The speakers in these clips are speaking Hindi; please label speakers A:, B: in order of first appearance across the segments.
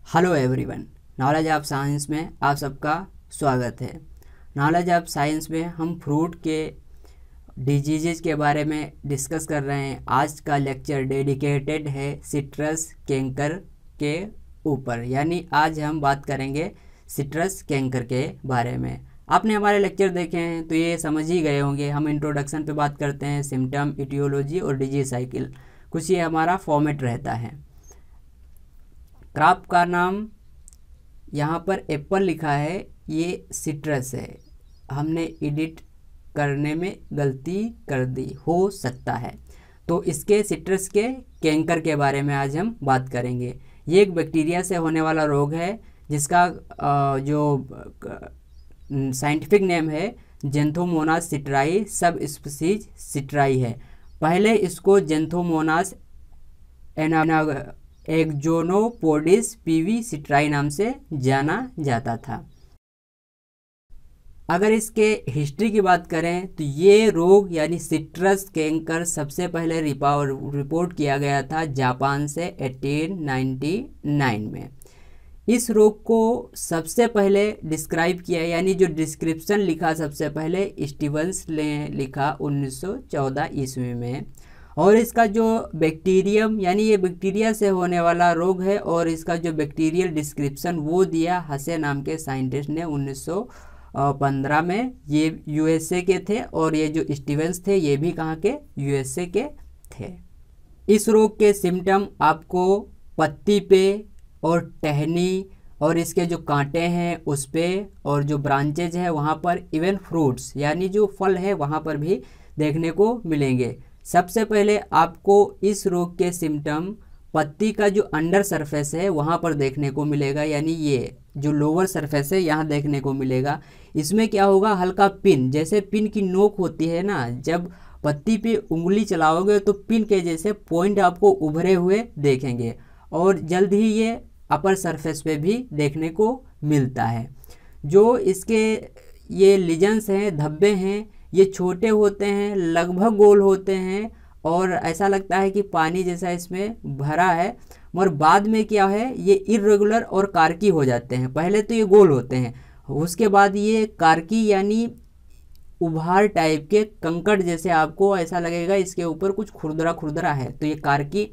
A: Hello everyone, knowledge of science में आप सबका स्वागत है। नॉलेज ऑफ साइंस में हम फ्रूट के डिजीज़ के बारे में डिस्कस कर रहे हैं। आज का लेक्चर डेडिकेटेड है सिट्रस कैंकर के ऊपर, यानी आज हम बात करेंगे सिट्रस कैंकर के बारे में। आपने हमारे लेक्चर देखे हैं तो ये समझ ही गए होंगे। हम इंट्रोडक्शन पे बात करते हैं, सिम्टम, इटियोलॉजी और डिजीज साइकिल, कुछ ये हमारा फॉर्मेट रहता है। क्रॉप का नाम यहाँ पर एप्पल लिखा है, ये सिट्रस है। हमने एडिट करने में गलती कर दी, हो सकता है। तो इसके सिट्रस के कैंकर के बारे में आज हम बात करेंगे। ये एक बैक्टीरिया से होने वाला रोग है जिसका जो साइंटिफिक नेम है Xanthomonas citri, sub species citri है। पहले इसको जेंथोमोनास एक्जोनोपोडिस पीवी सिट्राई नाम से जाना जाता था। अगर इसके हिस्ट्री की बात करें तो ये रोग यानी सिट्रस कैंकर सबसे पहले रिपोर्ट किया गया था जापान से 1899 में। इस रोग को सबसे पहले डिस्क्राइब किया, यानी जो डिस्क्रिप्शन लिखा सबसे पहले स्टीवंस ने लिखा 1914 ईस्वी में। और इसका जो बैक्टीरियम, यानी ये बैक्टीरिया से होने वाला रोग है, और इसका जो बैक्टीरियल डिस्क्रिप्शन वो दिया हसे नाम के साइंटिस्ट ने 1915 में। ये यूएसए के थे और ये जो स्टीवंस थे ये भी कहाँ के, यूएसए के थे। इस रोग के सिम्टम आपको पत्ती पे और टहनी और इसके जो कांटे हैं उस पे और जो ब्रांचेज है वहाँ पर, इवन फ्रूट्स यानी जो फल है वहाँ पर भी देखने को मिलेंगे। सबसे पहले आपको इस रोग के सिम्टम पत्ती का जो अंडर सरफेस है वहाँ पर देखने को मिलेगा, यानी ये जो लोअर सरफेस है यहाँ देखने को मिलेगा। इसमें क्या होगा, हल्का पिन, जैसे पिन की नोक होती है ना, जब पत्ती पे उंगली चलाओगे तो पिन के जैसे पॉइंट आपको उभरे हुए देखेंगे, और जल्द ही ये अपर सरफेस पे भी देखने को मिलता है। जो इसके ये लीजन्स हैं, धब्बे हैं, ये छोटे होते हैं, लगभग गोल होते हैं और ऐसा लगता है कि पानी जैसा इसमें भरा है, मगर बाद में क्या है, ये इर्रेगुलर और कार्की हो जाते हैं। पहले तो ये गोल होते हैं, उसके बाद ये कार्की यानी उभार टाइप के कंकड़ जैसे, आपको ऐसा लगेगा इसके ऊपर कुछ खुरदरा खुरदरा है, तो ये कार्की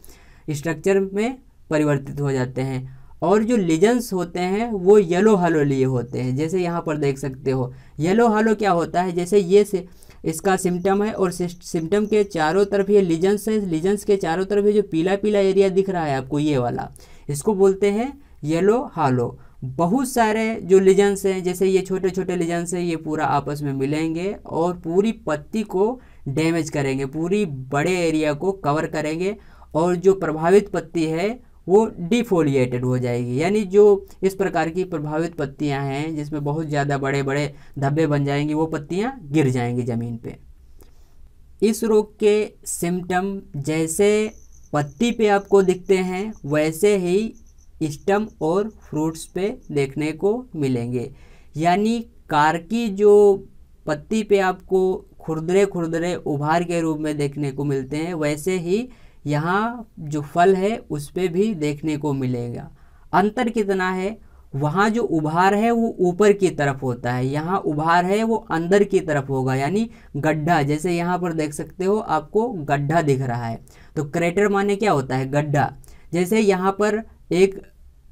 A: स्ट्रक्चर में परिवर्तित हो जाते हैं। और जो लीजन्स होते हैं वो येलो हालो लिए होते हैं, जैसे यहाँ पर देख सकते हो। येलो हालो क्या होता है, जैसे ये से इसका सिम्टम है और सिम्टम के चारों तरफ ये लीजन्स है, लीजन्स के चारों तरफ ये जो पीला पीला एरिया दिख रहा है आपको, ये वाला, इसको बोलते हैं येलो हालो। बहुत सारे जो लीजन्स हैं, जैसे ये छोटे छोटे लीजन्स हैं, ये पूरा आपस में मिलेंगे और पूरी पत्ती को डैमेज करेंगे, पूरी बड़े एरिया को कवर करेंगे, और जो प्रभावित पत्ती है वो डिफोलिएटेड हो जाएगी। यानी जो इस प्रकार की प्रभावित पत्तियां हैं जिसमें बहुत ज़्यादा बड़े बड़े धब्बे बन जाएंगी, वो पत्तियां गिर जाएंगी ज़मीन पे। इस रोग के सिम्टम जैसे पत्ती पे आपको दिखते हैं वैसे ही स्टम और फ्रूट्स पे देखने को मिलेंगे। यानी कार्की जो पत्ती पे आपको खुरदरे खुरदरे उभार के रूप में देखने को मिलते हैं, वैसे ही यहाँ जो फल है उस पे भी देखने को मिलेगा। अंतर कितना है, वहाँ जो उभार है वो ऊपर की तरफ होता है, यहाँ उभार है वो अंदर की तरफ होगा, यानी गड्ढा, जैसे यहाँ पर देख सकते हो आपको गड्ढा दिख रहा है। तो क्रेटर माने क्या होता है, गड्ढा। जैसे यहाँ पर एक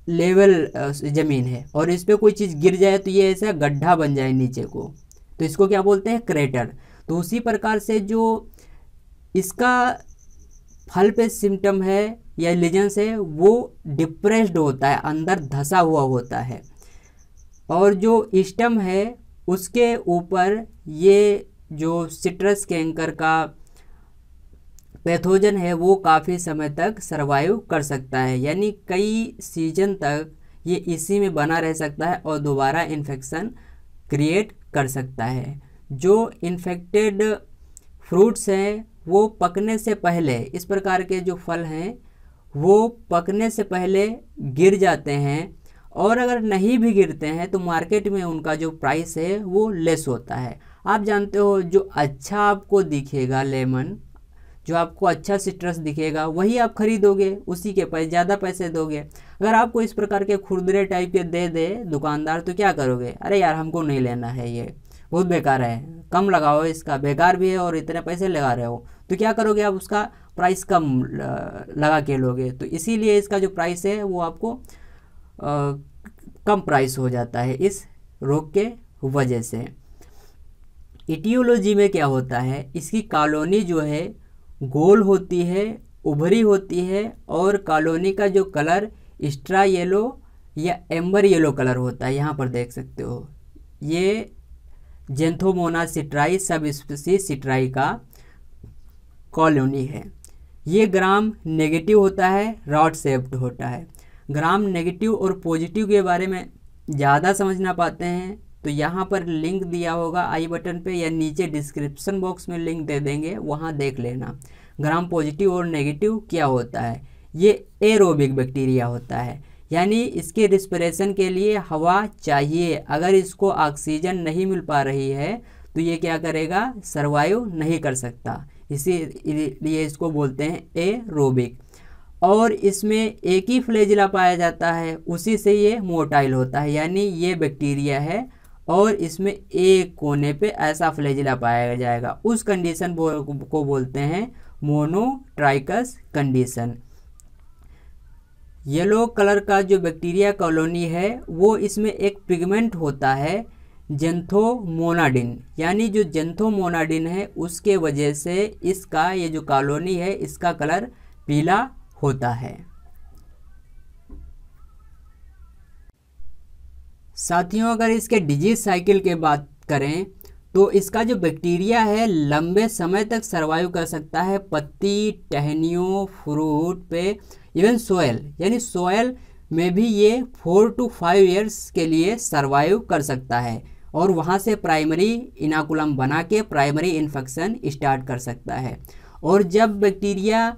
A: लेवल ज़मीन है और इस पर कोई चीज़ गिर जाए तो ये ऐसा गड्ढा बन जाए नीचे को, तो इसको क्या बोलते हैं, क्रेटर। तो उसी प्रकार से जो इसका फल पे सिम्टम है या लीजन्स है वो डिप्रेस्ड होता है, अंदर धंसा हुआ होता है, और जो स्टम है उसके ऊपर ये जो सिट्रस कैंकर का पैथोजन है वो काफ़ी समय तक सरवाइव कर सकता है, यानी कई सीजन तक ये इसी में बना रह सकता है और दोबारा इन्फेक्शन क्रिएट कर सकता है। जो इन्फेक्टेड फ्रूट्स हैं वो पकने से पहले, इस प्रकार के जो फल हैं वो पकने से पहले गिर जाते हैं, और अगर नहीं भी गिरते हैं तो मार्केट में उनका जो प्राइस है वो लेस होता है। आप जानते हो जो अच्छा आपको दिखेगा लेमन, जो आपको अच्छा सिट्रस दिखेगा वही आप खरीदोगे, उसी के ज़्यादा पैसे दोगे। अगर आपको इस प्रकार के खुरदरे टाइप के दे दे दुकानदार तो क्या करोगे, अरे यार हमको नहीं लेना है, ये बहुत बेकार है, कम लगाओ, इसका बेकार भी है और इतने पैसे लगा रहे हो, तो क्या करोगे आप उसका प्राइस कम लगा के लोगे। तो इसीलिए इसका जो प्राइस है वो आपको कम प्राइस हो जाता है इस रोग के वजह से। इटियोलॉजी में क्या होता है, इसकी कॉलोनी जो है गोल होती है, उभरी होती है और कॉलोनी का जो कलर स्ट्रा येलो या एम्बर येलो कलर होता है। यहाँ पर देख सकते हो ये Xanthomonas citri sub species citri का कॉलोनी है। ये ग्राम नेगेटिव होता है, रॉड शेप्ड होता है। ग्राम नेगेटिव और पॉजिटिव के बारे में ज़्यादा समझना पाते हैं तो यहाँ पर लिंक दिया होगा आई बटन पे या नीचे डिस्क्रिप्शन बॉक्स में लिंक दे देंगे, वहाँ देख लेना। ग्राम पॉजिटिव और नेगेटिव क्या होता है, ये एरोबिक बैक्टीरिया होता है, यानी इसके रिस्पिरेशन के लिए हवा चाहिए। अगर इसको ऑक्सीजन नहीं मिल पा रही है तो ये क्या करेगा, सर्वाइव नहीं कर सकता, इसीलिए इसको बोलते हैं एरोबिक। और इसमें एक ही फ्लैजिला पाया जाता है, उसी से ये मोटाइल होता है, यानी ये बैक्टीरिया है और इसमें एक कोने पे ऐसा फ्लैजिला पाया जाएगा। उस कंडीशन को बोलते हैं मोनोट्राइकस कंडीशन। येलो कलर का जो बैक्टीरिया कॉलोनी है वो इसमें एक पिगमेंट होता है जेंथोमोनाडिन, यानी जो जेंथोमोनाडिन है उसके वजह से इसका ये जो कॉलोनी है इसका कलर पीला होता है। साथियों अगर इसके डिजीज साइकिल के बात करें तो इसका जो बैक्टीरिया है लंबे समय तक सर्वाइव कर सकता है पत्ती, टहनियों, फ्रूट पे, इवन सोयल, यानी सोयल में भी ये 4 to 5 ईयर्स के लिए सर्वाइव कर सकता है और वहाँ से प्राइमरी इनाकुलम बना के प्राइमरी इन्फेक्शन स्टार्ट कर सकता है। और जब बैक्टीरिया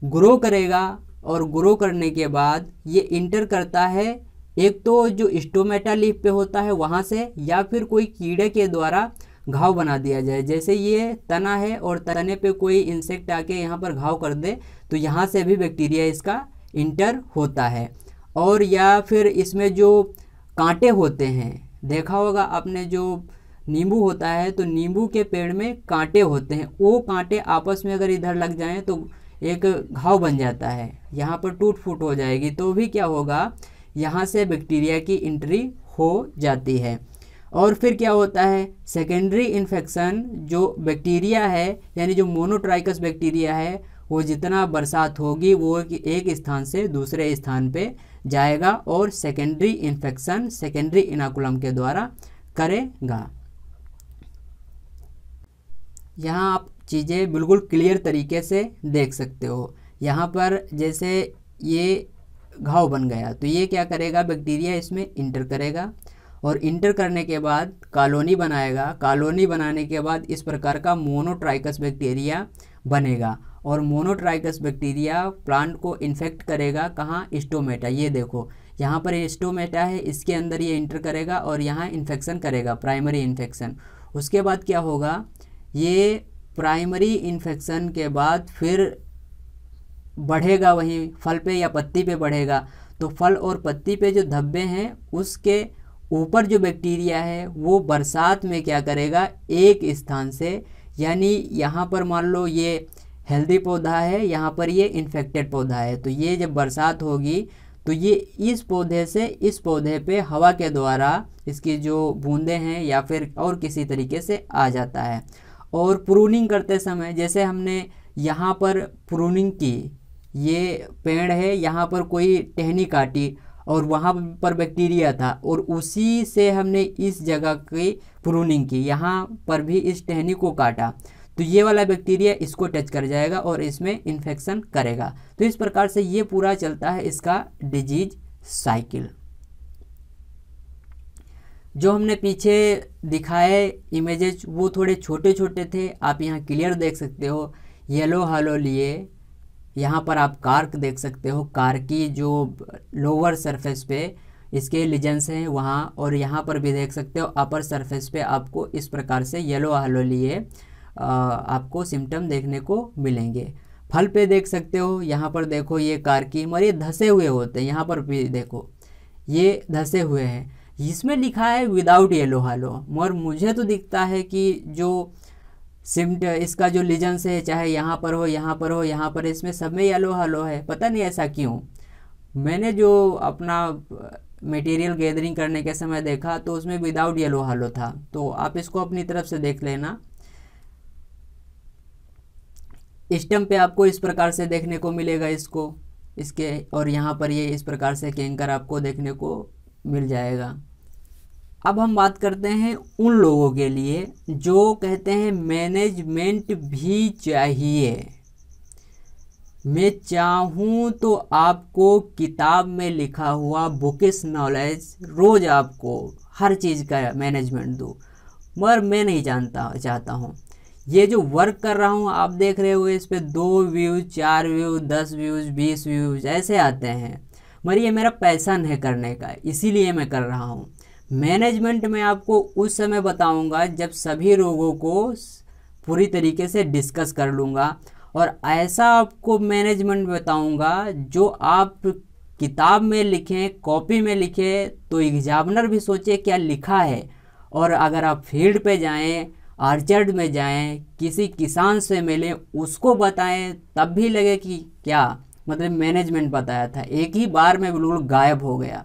A: ग्रो करेगा और ग्रो करने के बाद ये इंटर करता है, एक तो जो स्टोमेटा लीफ पे होता है वहाँ से, या फिर कोई कीड़े के द्वारा घाव बना दिया जाए, जैसे ये तना है और तने पे कोई इंसेक्ट आके यहाँ पर घाव कर दे तो यहाँ से भी बैक्टीरिया इसका इंटर होता है। और या फिर इसमें जो कांटे होते हैं, देखा होगा आपने, जो नींबू होता है तो नींबू के पेड़ में कांटे होते हैं, वो कांटे आपस में अगर इधर लग जाएं तो एक घाव बन जाता है, यहाँ पर टूट फूट हो जाएगी, तो भी क्या होगा, यहाँ से बैक्टीरिया की एंट्री हो जाती है। और फिर क्या होता है, सेकेंडरी इन्फेक्शन, जो बैक्टीरिया है यानी जो मोनोट्राइकस बैक्टीरिया है वो जितना बरसात होगी वो एक स्थान से दूसरे स्थान पे जाएगा और सेकेंडरी इन्फेक्शन सेकेंडरी इनाकुलम के द्वारा करेगा। यहाँ आप चीज़ें बिल्कुल क्लियर तरीके से देख सकते हो। यहाँ पर जैसे ये घाव बन गया तो ये क्या करेगा, बैक्टीरिया इसमें इंटर करेगा और इंटर करने के बाद कॉलोनी बनाएगा। कॉलोनी बनाने के बाद इस प्रकार का मोनोट्राइकस बैक्टीरिया बनेगा और मोनोट्राइकस बैक्टीरिया प्लांट को इन्फेक्ट करेगा। कहाँ, स्टोमेटा, ये देखो यहाँ पर स्टोमेटा है, इसके अंदर ये इंटर करेगा और यहाँ इन्फेक्शन करेगा, प्राइमरी इन्फेक्शन। उसके बाद क्या होगा, ये प्राइमरी इन्फेक्शन के बाद फिर बढ़ेगा, वहीं फल पे या पत्ती पे बढ़ेगा, तो फल और पत्ती पे जो धब्बे हैं उसके ऊपर जो बैक्टीरिया है वो बरसात में क्या करेगा, एक स्थान से, यानी यहाँ पर मान लो ये हेल्दी पौधा है, यहाँ पर ये इन्फेक्टेड पौधा है, तो ये जब बरसात होगी तो ये इस पौधे से इस पौधे पे हवा के द्वारा इसकी जो बूंदें हैं या फिर और किसी तरीके से आ जाता है। और प्रूनिंग करते समय जैसे हमने यहाँ पर प्रूनिंग की, ये पेड़ है, यहाँ पर कोई टहनी काटी और वहाँ पर बैक्टीरिया था और उसी से हमने इस जगह की प्रूनिंग की, यहाँ पर भी इस टहनी को काटा तो ये वाला बैक्टीरिया इसको टच कर जाएगा और इसमें इन्फेक्शन करेगा। तो इस प्रकार से ये पूरा चलता है इसका डिजीज साइकिल। जो हमने पीछे दिखाए इमेजेज वो थोड़े छोटे छोटे थे, आप यहाँ क्लियर देख सकते हो। येलो हालो लिए यहाँ पर आप कार्क देख सकते हो, कार्की जो लोअर सरफेस पे इसके लीजेंस हैं वहाँ, और यहाँ पर भी देख सकते हो अपर सरफेस पे आपको इस प्रकार से येलो हालो लिए आपको सिम्टम देखने को मिलेंगे। फल पे देख सकते हो, यहाँ पर देखो ये कार की, मगर ये धसे हुए होते हैं, यहाँ पर भी देखो ये धसे हुए हैं। इसमें लिखा है विदाउट येलो हालो, मगर मुझे तो दिखता है कि जो इसका जो लीजेंस है, चाहे यहाँ पर हो, यहाँ पर हो, यहाँ पर, इसमें सब में येलो हालो है। पता नहीं ऐसा क्यों। मैंने जो अपना मटेरियल गैदरिंग करने के समय देखा तो उसमें विदाउट येलो हालो था, तो आप इसको अपनी तरफ से देख लेना। स्टम्प पे आपको इस प्रकार से देखने को मिलेगा इसके, और यहाँ पर ये इस प्रकार से कैंकर आपको देखने को मिल जाएगा। अब हम बात करते हैं उन लोगों के लिए जो कहते हैं मैनेजमेंट भी चाहिए। मैं चाहूँ तो आपको किताब में लिखा हुआ बुकिश नॉलेज रोज़ आपको हर चीज़ का मैनेजमेंट दूँ, मगर मैं नहीं चाहता हूँ। ये जो वर्क कर रहा हूँ आप देख रहे हो, इस पे 2 व्यूज़, 4 व्यूज़, 10 व्यूज़, 20 व्यूज़ ऐसे आते हैं, मगर ये मेरा पैशन है करने का, इसीलिए मैं कर रहा हूँ। मैनेजमेंट में आपको उस समय बताऊँगा जब सभी लोगों को पूरी तरीके से डिस्कस कर लूँगा, और ऐसा आपको मैनेजमेंट बताऊँगा जो आप किताब में लिखें, कॉपी में लिखें तो एग्जामिनर भी सोचे क्या लिखा है, और अगर आप फील्ड पे जाएं, ऑर्चर्ड में जाएं, किसी किसान से मिलें, उसको बताएं, तब भी लगे कि क्या मतलब मैनेजमेंट बताया था, एक ही बार में बिल्कुल गायब हो गया।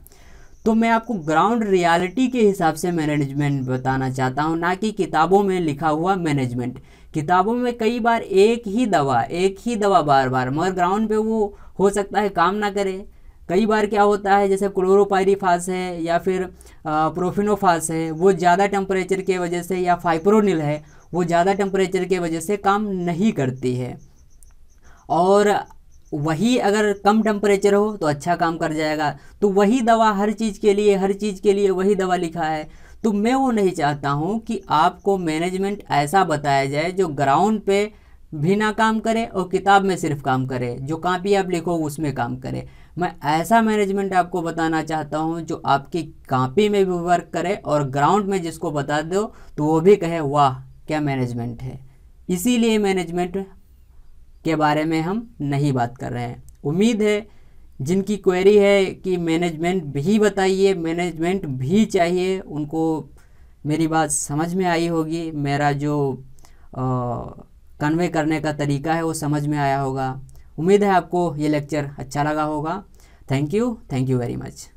A: तो मैं आपको ग्राउंड रियलिटी के हिसाब से मैनेजमेंट बताना चाहता हूं, ना कि किताबों में लिखा हुआ मैनेजमेंट। किताबों में कई बार एक ही दवा बार बार, मगर ग्राउंड पे वो हो सकता है काम ना करे। कई बार क्या होता है, जैसे क्लोरोपाइरीफास है या फिर प्रोफिनोफास है, वो ज़्यादा टेम्परेचर के वजह से, या फाइप्रोनिल है, वो ज़्यादा टेम्परेचर के वजह से काम नहीं करती है। और वही अगर कम टेम्परेचर हो तो अच्छा काम कर जाएगा। तो वही दवा हर चीज़ के लिए वही दवा लिखा है। तो मैं वो नहीं चाहता हूँ कि आपको मैनेजमेंट ऐसा बताया जाए जो ग्राउंड पे भी ना काम करे और किताब में सिर्फ काम करे, जो कॉपी आप लिखो उसमें काम करे। मैं ऐसा मैनेजमेंट आपको बताना चाहता हूँ जो आपकी कॉपी में भी वर्क करे और ग्राउंड में जिसको बता दो तो वो भी कहे वाह क्या मैनेजमेंट है। इसीलिए मैनेजमेंट के बारे में हम नहीं बात कर रहे हैं। उम्मीद है जिनकी क्वेरी है कि मैनेजमेंट भी बताइए, मैनेजमेंट भी चाहिए, उनको मेरी बात समझ में आई होगी, मेरा जो कन्वे करने का तरीका है वो समझ में आया होगा। उम्मीद है आपको ये लेक्चर अच्छा लगा होगा। Thank you very much.